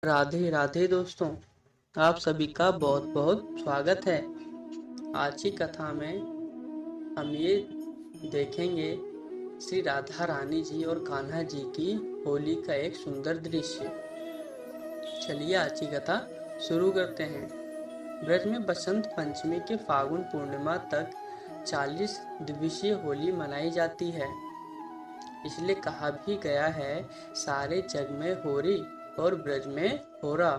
राधे राधे दोस्तों, आप सभी का बहुत बहुत स्वागत है। आज की कथा में हम ये देखेंगे श्री राधा रानी जी और कान्हा जी की होली का एक सुंदर दृश्य। चलिए आज की कथा शुरू करते हैं। ब्रज में बसंत पंचमी के फागुन पूर्णिमा तक 40 दिवसीय होली मनाई जाती है। इसलिए कहा भी गया है, सारे जग में होरी और ब्रज में होरा।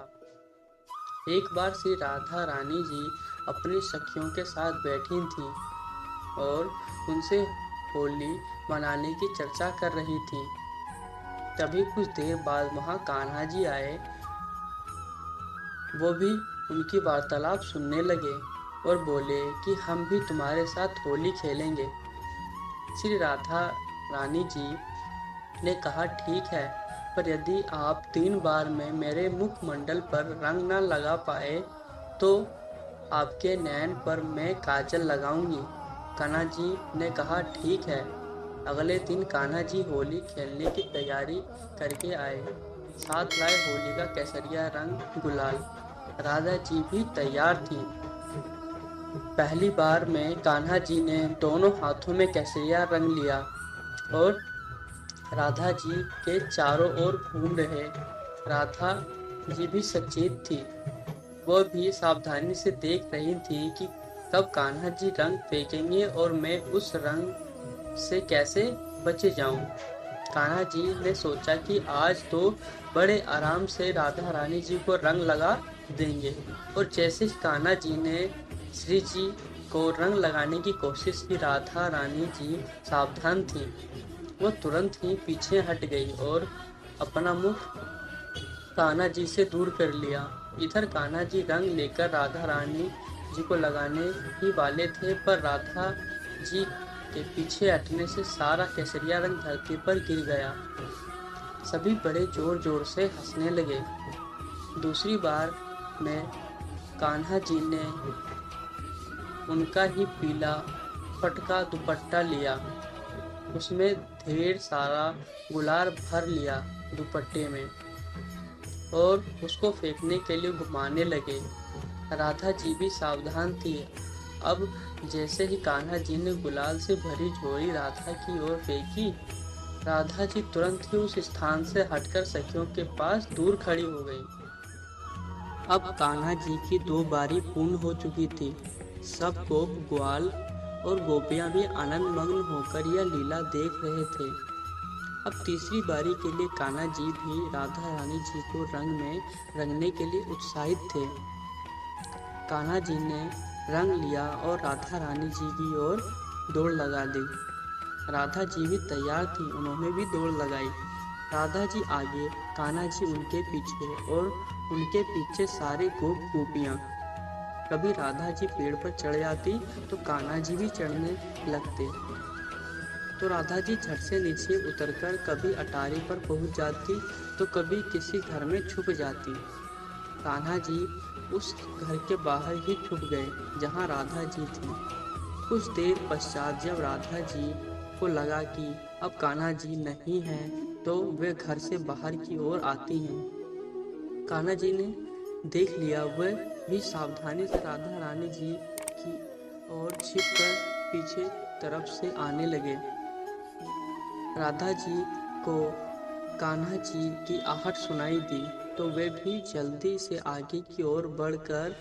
एक बार श्री राधा रानी जी अपनी सखियों के साथ बैठी थीं और उनसे होली मनाने की चर्चा कर रही थीं। तभी कुछ देर बाद वहां कान्हा जी आए। वो भी उनकी वार्तालाप सुनने लगे और बोले कि हम भी तुम्हारे साथ होली खेलेंगे। श्री राधा रानी जी ने कहा, ठीक है, पर यदि आप 3 बार में मेरे मुखमंडल पर रंग न लगा पाए तो आपके नयन पर मैं काजल लगाऊंगी। कान्हा जी ने कहा, ठीक है। अगले दिन कान्हा जी होली खेलने की तैयारी करके आए। साथ लाए होली का केसरिया रंग गुलाल। राधा जी भी तैयार थी। पहली बार में कान्हा जी ने दोनों हाथों में केसरिया रंग लिया और राधा जी के चारों ओर घूम रहे। राधा जी भी सचेत थी। वो भी सावधानी से देख रही थी कि कब कान्हा जी रंग फेंकेंगे और मैं उस रंग से कैसे बचे जाऊं। कान्हा जी ने सोचा कि आज तो बड़े आराम से राधा रानी जी को रंग लगा देंगे। और जैसे ही कान्हा जी ने श्री जी को रंग लगाने की कोशिश की, राधा रानी जी सावधान थी। वो तुरंत ही पीछे हट गई और अपना मुख कान्हा जी से दूर कर लिया। इधर कान्हा जी रंग लेकर राधा रानी जी को लगाने ही वाले थे, पर राधा जी के पीछे हटने से सारा केसरिया रंग धरती पर गिर गया। सभी बड़े जोर जोर से हंसने लगे। दूसरी बार में कान्हा जी ने उनका ही पीला फटका दुपट्टा लिया। उसमें ढेर सारा गुलाल भर लिया दुपट्टे में और उसको फेंकने के लिए घुमाने लगे। राधा जी भी सावधान थी। अब जैसे ही कान्हा जी ने गुलाल से भरी झोली राधा की ओर फेंकी, राधा जी तुरंत ही उस स्थान से हटकर सखियों के पास दूर खड़ी हो गई। अब कान्हा जी की 2 बारी पूर्ण हो चुकी थी। सब गोप ग्वाल और गोपियां भी आनंद मग्न होकर यह लीला देख रहे थे। अब तीसरी बारी के लिए कान्हा जी भी राधा रानी जी को रंग में रंगने के लिए उत्साहित थे। कान्हा जी ने रंग लिया और राधा रानी जी की ओर दौड़ लगा दी। राधा जी भी तैयार थी, उन्होंने भी दौड़ लगाई। राधा जी आगे, कान्हा जी उनके पीछे और उनके पीछे सारे गोप गोपियां। कभी राधा जी पेड़ पर चढ़ जाती तो कान्हा जी भी चढ़ने लगते। तो राधा जी झट से नीचे उतरकर कभी अटारी पर पहुंच जाती तो कभी किसी घर में छुप जाती। कान्हा जी उस घर के बाहर ही छुप गए जहां राधा जी थी। कुछ देर पश्चात जब राधा जी को लगा कि अब कान्हा जी नहीं हैं, तो वे घर से बाहर की ओर आती हैं। कान्हा जी ने देख लिया। वह भी सावधानी से राधा रानी जी की ओर छिपकर पीछे तरफ से आने लगे। राधा जी को कान्हा जी की आहट सुनाई दी तो वे भी जल्दी से आगे की ओर बढ़कर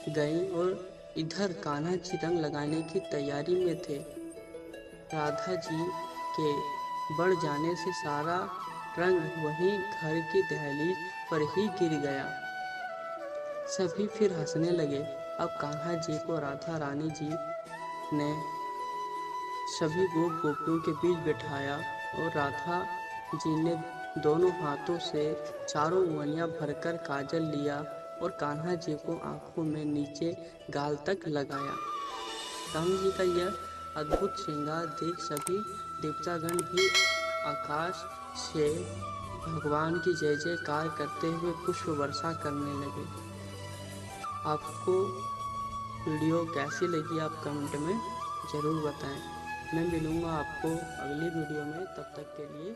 गईं और इधर कान्हा जी रंग लगाने की तैयारी में थे। राधा जी के बढ़ जाने से सारा रंग वहीं घर की दहलीज पर ही गिर गया। सभी फिर हंसने लगे। अब कान्हा जी को राधा रानी जी ने सभी गोप गोपियों के बीच बैठाया और राधा जी ने दोनों हाथों से चारों उंगलियां भरकर काजल लिया और कान्हा जी को आंखों में नीचे गाल तक लगाया। राम जी का यह अद्भुत श्रृंगार देख सभी देवतागण भी आकाश से भगवान की जय जयकार करते हुए पुष्प वर्षा करने लगे। आपको वीडियो कैसी लगी आप कमेंट में ज़रूर बताएं। मैं मिलूँगा आपको अगली वीडियो में, तब तक के लिए